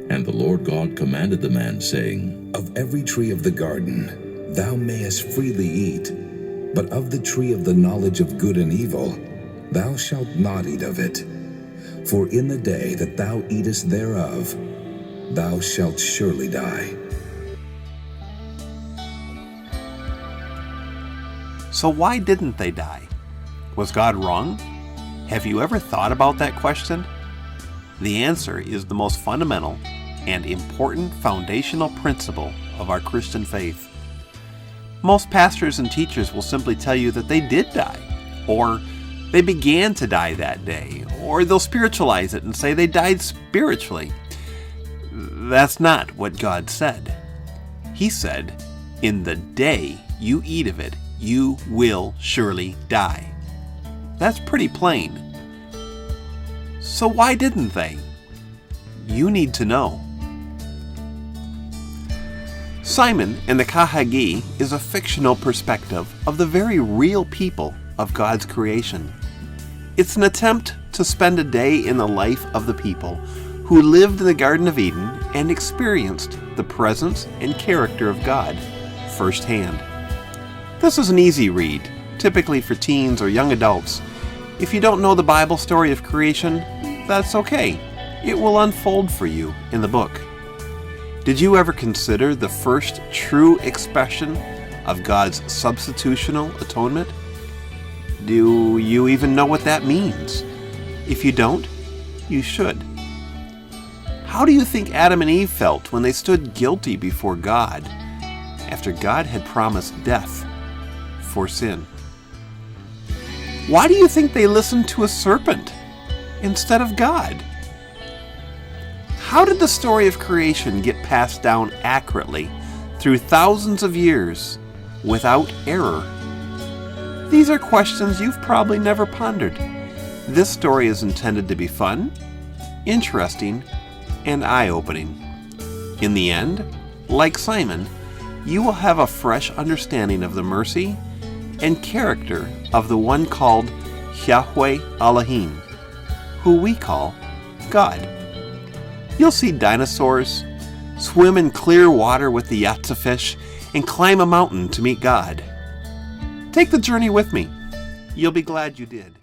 And the Lord God commanded the man, saying, Of every tree of the garden thou mayest freely eat, but of the tree of the knowledge of good and evil thou shalt not eat of it. For in the day that thou eatest thereof, thou shalt surely die. So why didn't they die? Was God wrong? Have you ever thought about that question? The answer is the most fundamental and important foundational principle of our Christian faith. Most pastors and teachers will simply tell you that they did die, or they began to die that day, or they'll spiritualize it and say they died spiritually. That's not what God said. He said, in the day you eat of it, you will surely die. That's pretty plain. So why didn't they? You need to know. Simon and the Kahagi is a fictional perspective of the very real people of God's creation. It's an attempt to spend a day in the life of the people who lived in the Garden of Eden and experienced the presence and character of God firsthand. This is an easy read, typically for teens or young adults. If you don't know the Bible story of creation, that's okay. It will unfold for you in the book. Did you ever consider the first true expression of God's substitutional atonement? Do you even know what that means? If you don't, you should. How do you think Adam and Eve felt when they stood guilty before God after God had promised death for sin? Why do you think they listened to a serpent instead of God? How did the story of creation get passed down accurately through thousands of years without error? These are questions you've probably never pondered. This story is intended to be fun, interesting, and eye-opening. In the end, like Simon, you will have a fresh understanding of the mercy and character of the one called Yahweh Elohim, who we call God. You'll see dinosaurs, swim in clear water with the Yatza fish, and climb a mountain to meet God. Take the journey with me. You'll be glad you did.